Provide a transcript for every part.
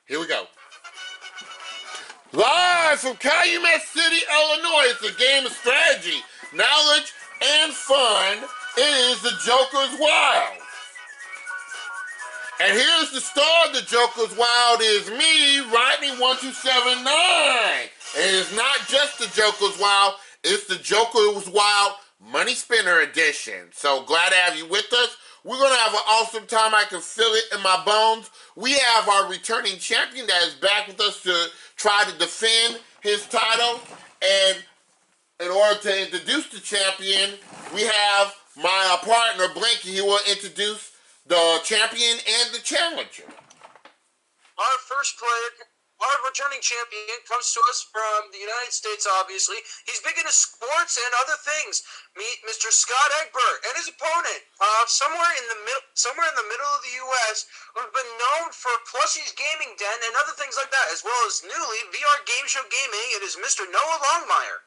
Here we go. Live from Calumet City, Illinois, it's a game of strategy, knowledge, and fun. It is the Joker's Wild. And here's the star of the Joker's Wild is me, Rodney1279. And it's not just the Joker's Wild, it's the Joker's Wild Money Spinner Edition. So glad to have you with us. We're going to have an awesome time. I can feel it in my bones. We have our returning champion that is back with us to try to defend his title. And in order to introduce the champion, we have my partner, Blanky. He will introduce the champion and the challenger. Our first player, our returning champion, comes to us from the United States, obviously. He's big into sports and other things. Meet Mr. Scott Egbert and his opponent, somewhere in the middle of the U.S., who's been known for Plushie's Gaming Den and other things like that, as well as newly VR Game Show Gaming. It is Mr. Noah Longmire.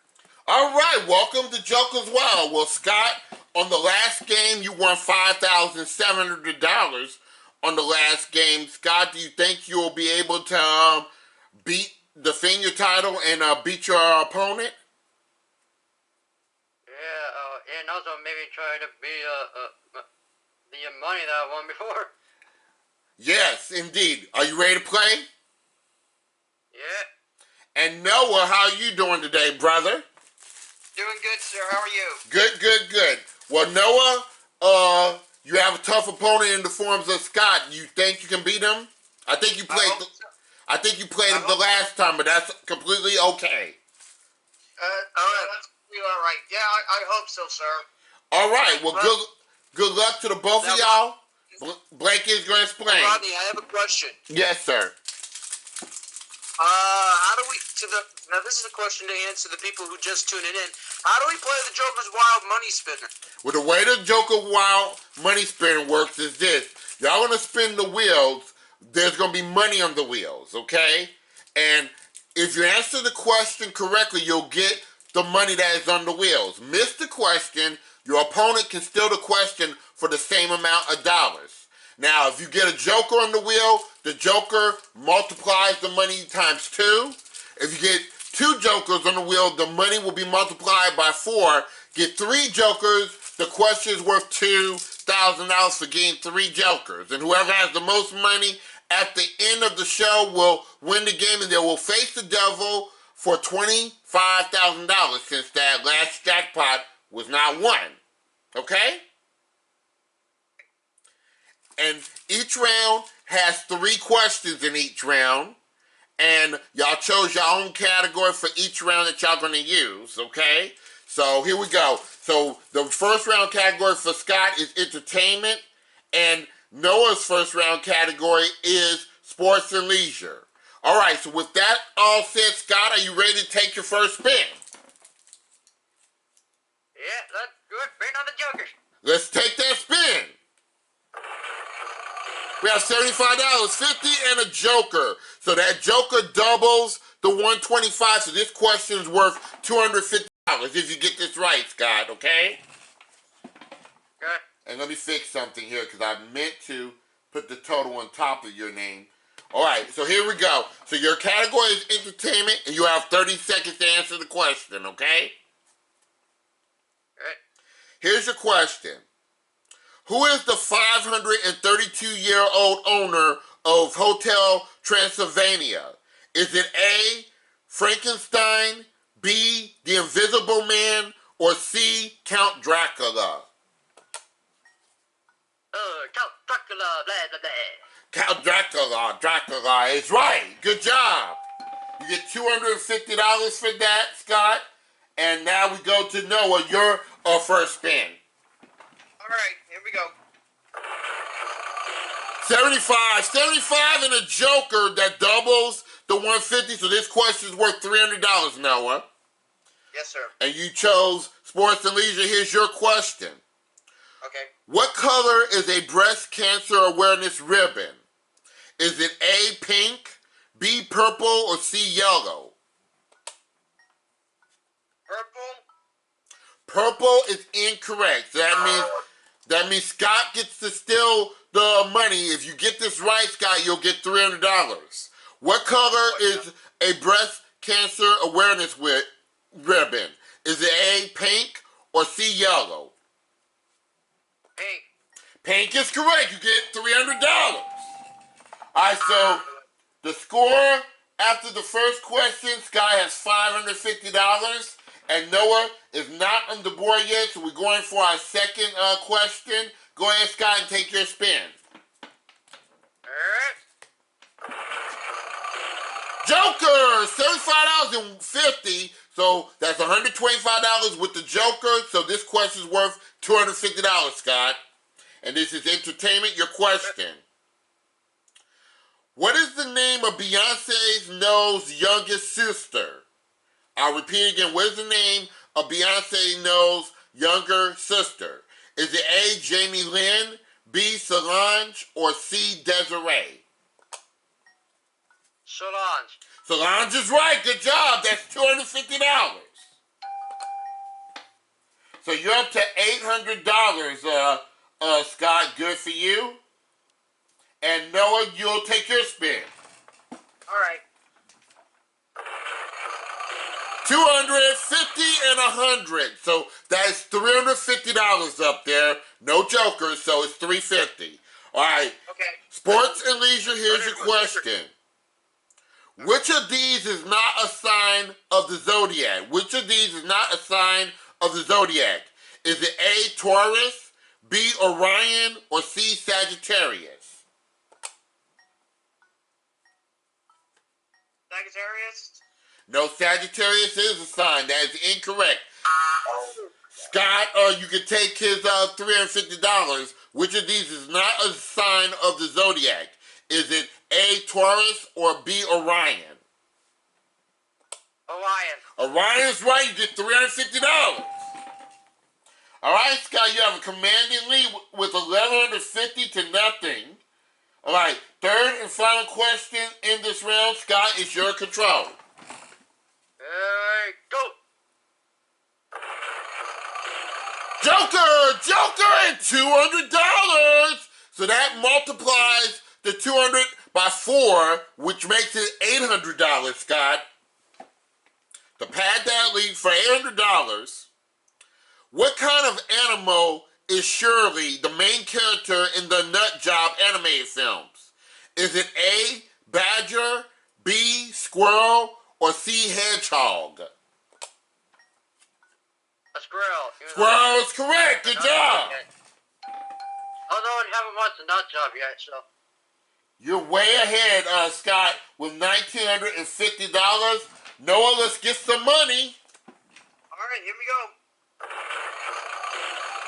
All right, welcome to Joker's Wild. Well, Scott, on the last game, you won $5,700 on the last game. Scott, do you think you'll be able to defend your title and beat your opponent? Yeah, and also maybe try to beat the money that I won before. Yes, indeed. Are you ready to play? Yeah. And Noah, how are you doing today, brother? Doing good, sir. How are you? Good, good, good. Well, Noah, you have a tough opponent in the forms of Scott. You think you can beat him? I think you played him the last time, but that's completely okay. That's all right. Yeah, I hope so, sir. All right. Well, good luck to the both of y'all. Blanky is going to explain. Rodney, I have a question. Yes, sir. Now this is a question to answer the people who just tuning in. How do we play the Joker's Wild Money Spinner? Well, the way the Joker Wild Money Spinner works is this. Y'all going to spin the wheels. There's going to be money on the wheels, okay? And if you answer the question correctly, you'll get the money that is on the wheels. Miss the question, your opponent can steal the question for the same amount of dollars. Now, if you get a Joker on the wheel, the Joker multiplies the money times 2. If you get 2 Jokers on the wheel, the money will be multiplied by 4. Get 3 Jokers, the question is worth $2,000 for getting 3 Jokers. And whoever has the most money at the end of the show will win the game, and they will face the devil for $25,000 since that last jackpot was not won. Okay? And each round has 3 questions in each round. And y'all chose your own category for each round that y'all going to use, okay? So here we go. So the first round category for Scott is entertainment. And Noah's first round category is sports and leisure. All right, so with that all said, Scott, are you ready to take your first spin? Yeah, let's do it. Bring on the Jokers. Let's take that spin. We have $75.50 and a Joker. So that Joker doubles the $125. So this question is worth $250 if you get this right, Scott, okay? Okay. And let me fix something here because I meant to put the total on top of your name. All right, so here we go. So your category is entertainment, and you have 30 seconds to answer the question, okay? Okay. Here's your question. Who is the 532-year-old owner of Hotel Transylvania? Is it A, Frankenstein, B, the Invisible Man, or C, Count Dracula? Count Dracula, blah, blah, blah. Count Dracula is right. Good job. You get $250 for that, Scott. And now we go to Noah, your first spin. All right, here we go. 75 and a Joker that doubles the 150. So this question is worth $300, Noah. Yes, sir. And you chose sports and leisure. Here's your question. Okay. What color is a breast cancer awareness ribbon? Is it A, pink, B, purple, or C, yellow? Purple. Purple is incorrect. So that means Scott gets to steal the money. If you get this right, Scott, you'll get $300. What color is a breast cancer awareness ribbon? Is it A, pink, or C, yellow? Pink. Pink is correct. You get $300. All right, so the score after the first question, Sky has $550, and Noah is not on the board yet, so we're going for our second question. Go ahead, Sky, and take your spin. Alright. Joker, $75.50, so that's $125 with the Joker, so this question is worth $250, Scott. And this is entertainment. Your question. What is the name of Beyonce's Knowles' youngest sister? I'll repeat again. What is the name of Beyonce Knowles' younger sister? Is it A, Jamie Lynn, B, Solange, or C, Desiree? Solange. Solange is right. Good job. That's $250. So you're up to $800, Scott. Good for you. And Noah, you'll take your spin. Alright. 250 and 100. So that's $350 up there. No jokers, so it's $350. All right. Okay. Sports and leisure, here's your question. Which of these is not a sign of the zodiac? Which of these is not a sign of the zodiac? Is it A, Taurus, B, Orion, or C, Sagittarius? Sagittarius? No, Sagittarius is a sign. That is incorrect. Scott, you can take his $350. Which of these is not a sign of the zodiac? Is it A, Taurus, or B, Orion? Orion. Orion's right. You get $350. All right, Scott, you have a commanding lead with 1,150 to nothing. All right, third and final question in this round. Scott, it's your control. Go. Joker, and $200. So that multiplies the 200 by 4, which makes it $800, Scott. To pad that lead for $800, what kind of animal is Shirley, the main character in the Nut Job animated films? Is it A, badger, B, squirrel, or C, hedgehog? A squirrel. Squirrel is correct. Good job. Although I haven't watched the Nut Job yet, so. You're way ahead, Scott, with $1,950. Noah, let's get some money. Alright, here we go.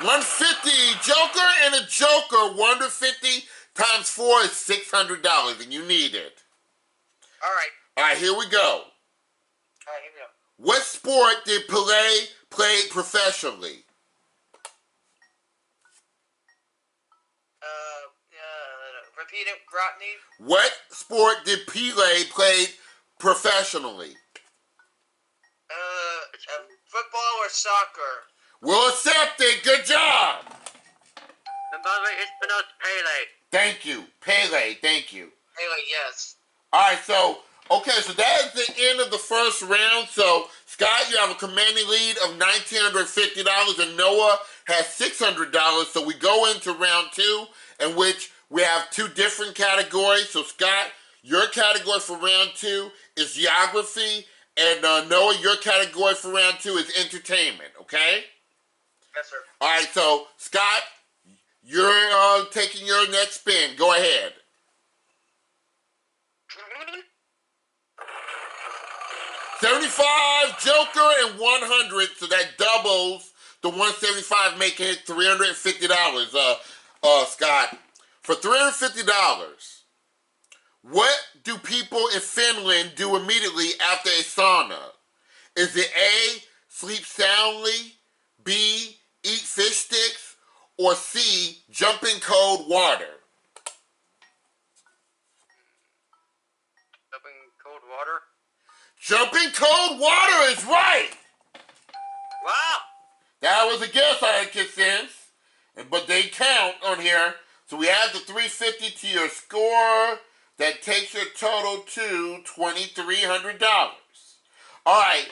150, Joker and a Joker. 150 times 4 is $600, and you need it. Alright. All right, here we go. Alright, here we go. What sport did Pelé play professionally? Repeat it, Grotney. What sport did Pelé play professionally? Football or soccer? We'll accept it. Good job. And by the way, it's pronounced Pele. Thank you. Pele, thank you. Pele, yes. All right, so that is the end of the first round. So, Scott, you have a commanding lead of $1,950, and Noah has $600. So we go into round 2, in which we have 2 different categories. So, Scott, your category for round 2 is geography, and Noah, your category for round 2 is entertainment, okay? Yes, sir. All right, so, Scott, you're taking your next spin. Go ahead. 75, Joker, and 100, so that doubles the 175, making it $350, Scott. For $350, what do people in Finland do immediately after a sauna? Is it A, sleep soundly, B, eat fish sticks, or C, jump in cold water? Up in cold water. Jump in cold water is right! Wow! That was a guess I had consent, but they count on here. So we add the $350 to your score. That takes your total to $2,300. All right,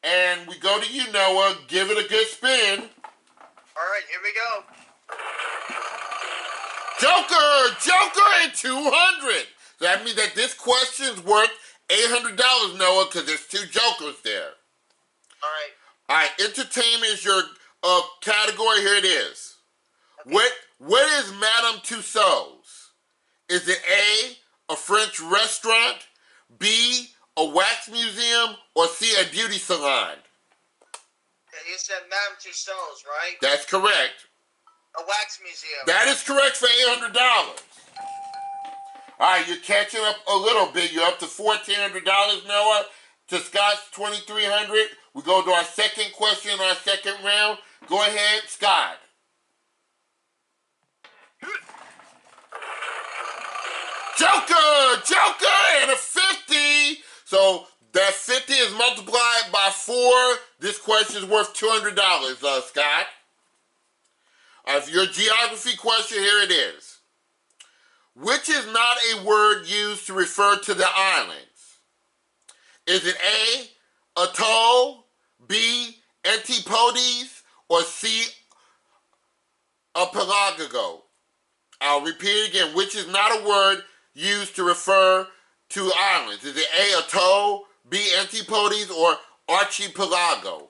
and we go to you, Noah. Give it a good spin. All right, here we go. Joker, and 200. So that means that this question's worth $800, Noah, because there's two jokers there. All right. All right, entertainment is your category. Here it is. Okay. What is Madame Tussauds? Is it A, a French restaurant, B, a wax museum, or C, a beauty salon? You said Madame Tussauds, right? That's correct. A wax museum. That is correct for $800. All right, you're catching up a little bit. You're up to $1,400, Noah. To Scott's $2,300. We go to our second question in our second round. Go ahead, Scott. Joker, and a 50. So that 50 is multiplied by 4. This question is worth $200, Scott. For your geography question, here it is. Which is not a word used to refer to the islands? Is it A, atoll, B, antipodes, or C, archipelago? I'll repeat it again. Which is not a word used to refer to islands? Is it A, atoll, B, antipodes, or archipelago?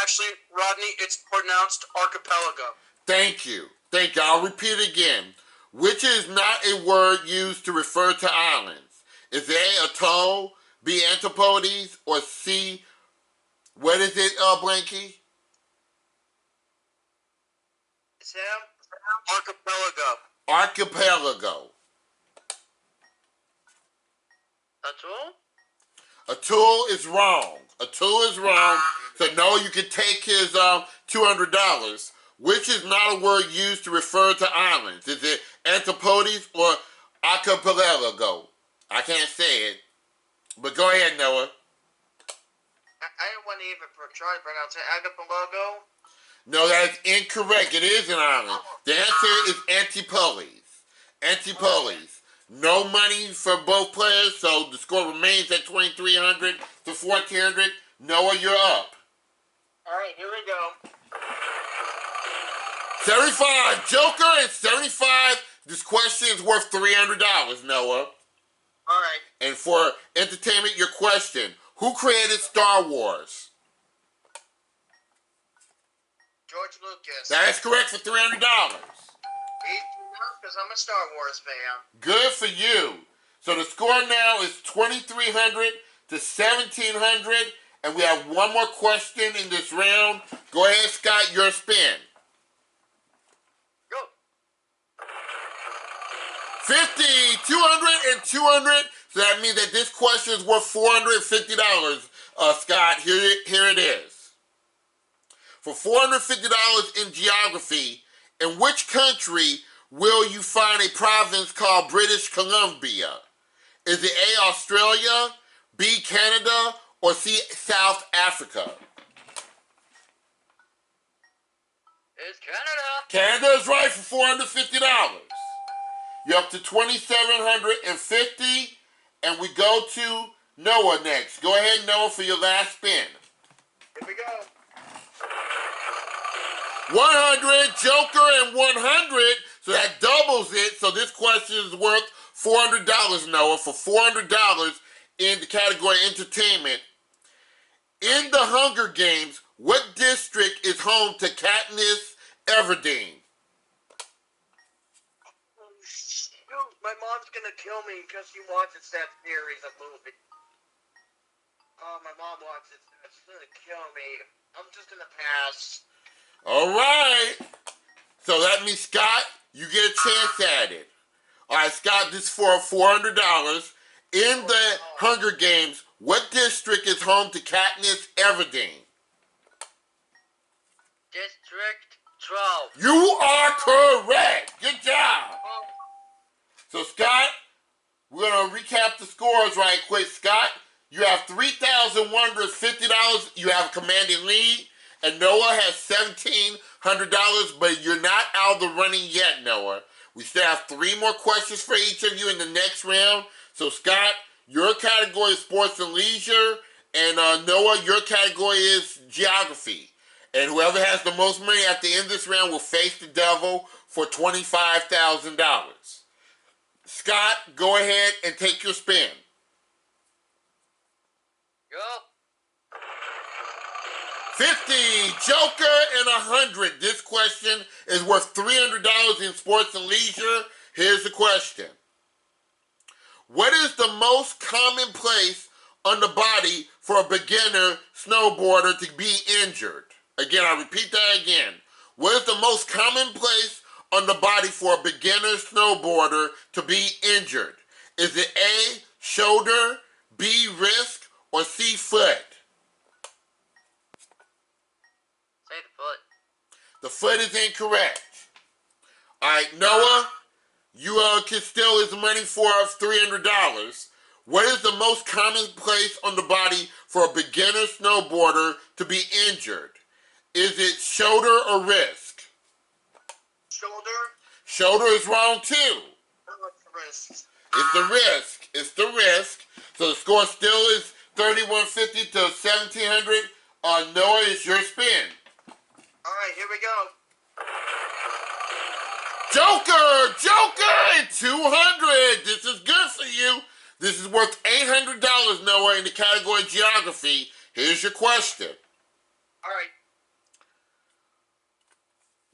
Actually, Rodney, it's pronounced archipelago. Thank you. I'll repeat it again. Which is not a word used to refer to islands? Is A, atoll, B, antipodes, or C, what is it, Blanky? Sam? Archipelago. Archipelago. Atoll? Atoll is wrong. So no, you can take his $200. Which is not a word used to refer to islands? Is it antipodes or archipelago? I can't say it, but go ahead, Noah. I didn't want to even try to pronounce it. Archipelago? No, that is incorrect. It is an island. The answer is antipodes. No money for both players, so the score remains at 2,300 to 1,400. Noah, you're up. All right, here we go. 75, Joker, and 75. This question is worth $300, Noah. All right. And for entertainment, your question: who created Star Wars? George Lucas. That is correct for $300. Because I'm a Star Wars fan. Good for you. So the score now is 2,300 to 1,700, and we have one more question in this round. Go ahead, Scott, your spin. Go. 50, 200, and 200. So that means that this question is worth $450. Scott, here it is. For $450 in geography, in which country will you find a province called British Columbia? Is it A, Australia, B, Canada, or C, South Africa? It's Canada. Canada is right for $450. You're up to 2,750, and we go to Noah next. Go ahead, Noah, for your last spin. Here we go. 100, Joker, and 100, so that doubles it. So this question is worth $400, Noah, for $400 in the category entertainment. In the Hunger Games, what district is home to Katniss Everdeen? Oh, shoot. My mom's going to kill me because she watches that series of movies. Oh, my mom watches that. She's going to kill me. I'm just going to pass. All right. So that means, Scott, you get a chance at it. All right, Scott, this is for $400. In the Hunger Games, what district is home to Katniss Everdeen? District 12. You are correct. Good job. So, Scott, we're going to recap the scores right quick. Scott, you have $3,150. You have a commanding lead. And Noah has $100, but you're not out of the running yet, Noah. We still have 3 more questions for each of you in the next round. So, Scott, your category is sports and leisure, and Noah, your category is geography. And whoever has the most money at the end of this round will face the devil for $25,000. Scott, go ahead and take your spin. Go. 50, Joker, and 100. This question is worth $300 in sports and leisure. Here's the question. What is the most common place on the body for a beginner snowboarder to be injured? Again, I'll repeat that again. What is the most common place on the body for a beginner snowboarder to be injured? Is it A, shoulder, B, wrist, or C, foot? Say the foot. The foot is incorrect. All right, Noah, you can steal his money for $300. What is the most common place on the body for a beginner snowboarder to be injured? Is it shoulder or wrist? Shoulder. Shoulder is wrong too. Wrist. It's the risk. It's the risk. So the score still is 3150 to 1700. Noah, it's your spin. All right, here we go. Joker! Joker! 200! This is good for you. This is worth $800, Noah, in the category geography. Here's your question. All right.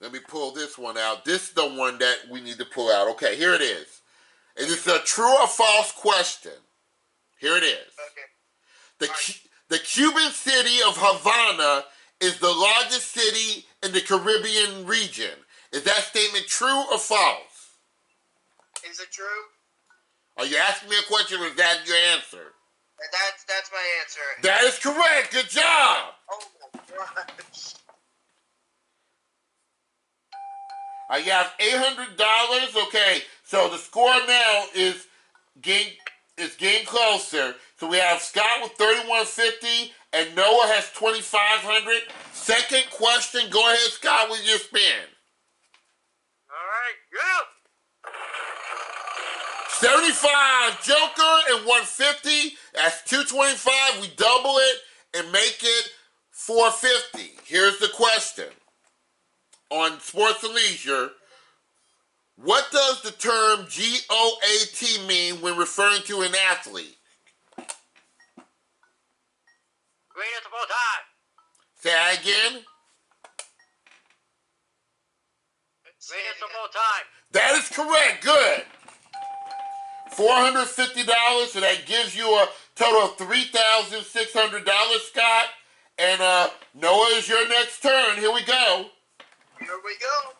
Let me pull this one out. This is the one that we need to pull out. Okay, here it is. And it's a true or false question. Here it is. Okay. The Cuban city of Havana is the largest city in the Caribbean region. Is that statement true or false? Is it true? Are you asking me a question or is that your answer? That's my answer. That is correct. Good job. Oh my gosh. You have $800. Okay, so the score now is getting closer. So we have Scott with $3,150 and Noah has $2,500. Second question. Go ahead, Scott, with your spin. All right, go. 75, Joker, and 150. That's 225. We double it and make it 450. Here's the question. On sports and leisure, what does the term GOAT mean when referring to an athlete? Greatest of all time. Say that again. Greatest of all time. That is correct. Good. $450, so that gives you a total of $3,600, Scott. And Noah, is your next turn. Here we go. Here we go.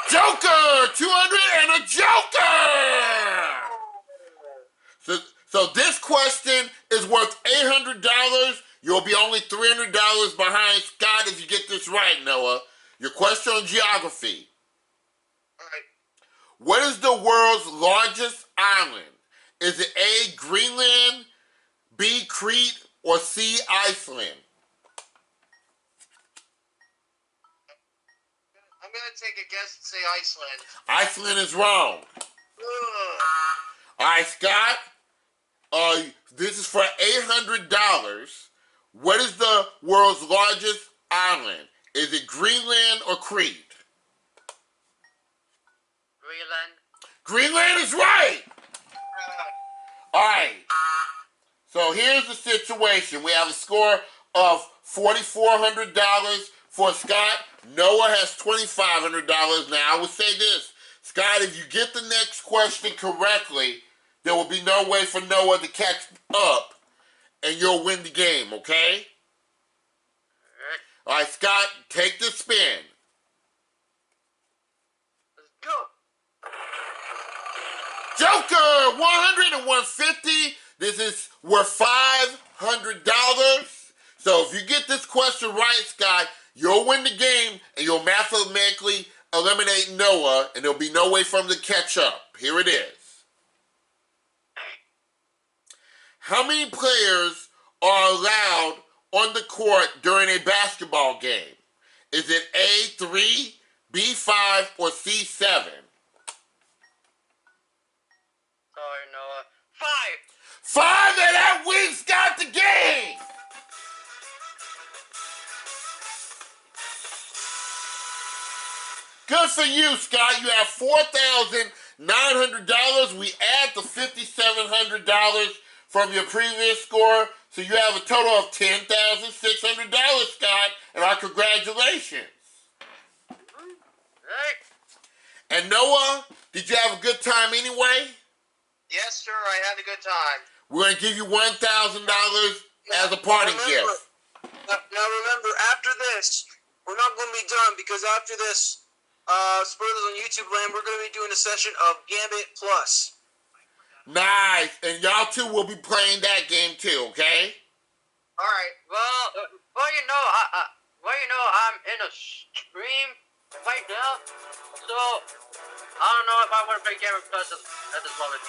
Joker! 200 and a Joker! So this question is worth $800. You'll be only $300 behind Scott if you get this right, Noah. Your question on geography. All right. What is the world's largest island? Is it A, Greenland, B, Crete, or C, Iceland? I'm going to take a guess and say Iceland. Iceland is wrong. Ugh. All right, Scott. This is for $800. What is the world's largest island? Is it Greenland or Crete? Greenland. Greenland is right. All right. So here's the situation. We have a score of $4,400 for Scott. Noah has $2,500. Now, I would say this. Scott, if you get the next question correctly, there will be no way for Noah to catch up, and you'll win the game, okay? All right, Scott, take the spin. Let's go. Joker, 100 and 150. This is worth $500. So if you get this question right, Scott, you'll win the game, and you'll mathematically eliminate Noah, and there'll be no way for him to catch up. Here it is. How many players are allowed on the court during a basketball game? Is it A3, B5, or C7? Sorry, Noah. 5. 5, and that wins Scott the game! Good for you, Scott. You have $4,900. We add the $5,700 from your previous score, so you have a total of $10,600, Scott, and our congratulations. Hey. And Noah, did you have a good time anyway? Yes, sir, I had a good time. We're going to give you $1,000 as a parting gift. Now remember, after this, we're not going to be done, because after this, spoilers on YouTube land, we're going to be doing a session of Gambit Plus. Nice. And y'all two will be playing that game too, okay? All right. Well, I'm in a stream right now, so I don't know if I want to play Game of Plus at this moment.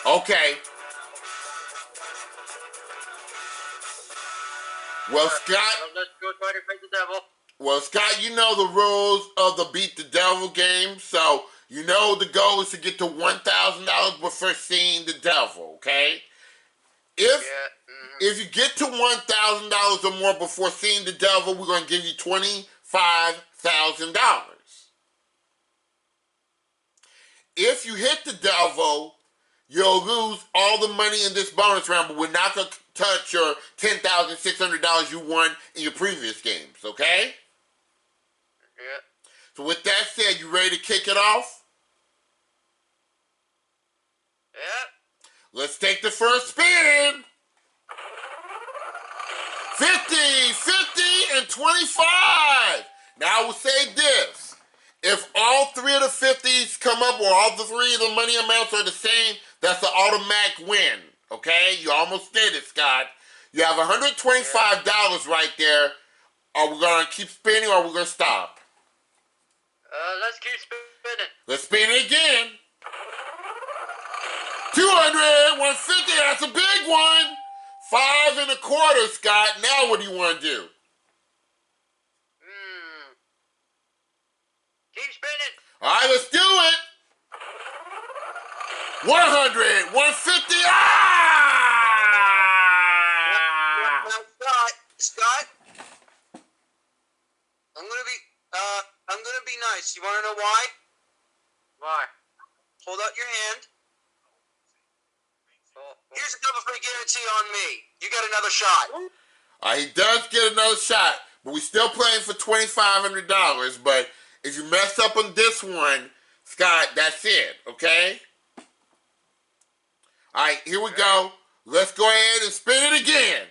Okay. Well, Scott. So let's go try to fight the devil. Well, Scott, you know the rules of the Beat the Devil game, so you know the goal is to get to $1,000 before seeing the devil, okay? If you get to $1,000 or more before seeing the devil, we're going to give you $25,000. If you hit the devil, you'll lose all the money in this bonus round, but we're not going to touch your $10,600 you won in your previous games, okay? Yeah. So with that said, you ready to kick it off? Yeah. Let's take the first spin. 50, 50, and 25. Now I will say this. If all three of the 50s come up or all the three of the money amounts are the same, that's an automatic win. Okay? You almost did it, Scott. You have $125 right there. Are we going to keep spinning or are we going to stop? Let's keep spinning. Let's spin it again. 200, 150, that's a big one. 5 1/4, Scott. Now what do you want to do? Keep spinning. All right, let's do it. 100, 150, Now, Scott, I'm gonna be nice. You wanna know why? Why? Hold out your hand. Oh. Here's a double free guarantee on me. You get another shot. He does get another shot, but we're still playing for $2,500. But if you mess up on this one, Scott, that's it, okay? All right, here we go. Let's go ahead and spin it again.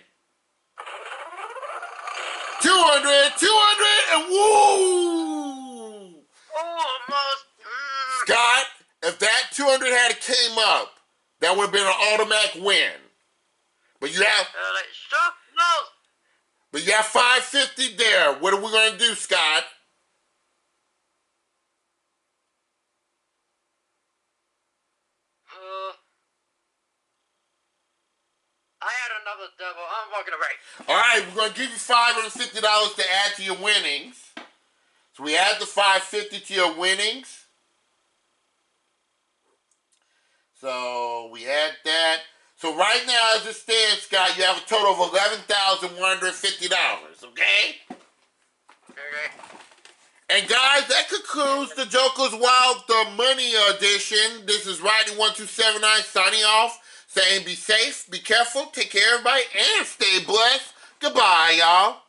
200, 200, and woo! Almost. Scott, if that 200 had came up, that would have been an automatic win. But you have, but you have 550 there. What are we going to do, Scott? I had another devil. I'm walking away. All right, we're going to give you $550 to add to your winnings. So we add the $550 to your winnings. So we add that. So right now, as it stands, Scott, you have a total of $11,150, okay? Okay. And guys, that concludes the Joker's Wild the Money edition. This is Rodney1279 signing off, saying be safe, be careful, take care everybody, and stay blessed. Goodbye, y'all.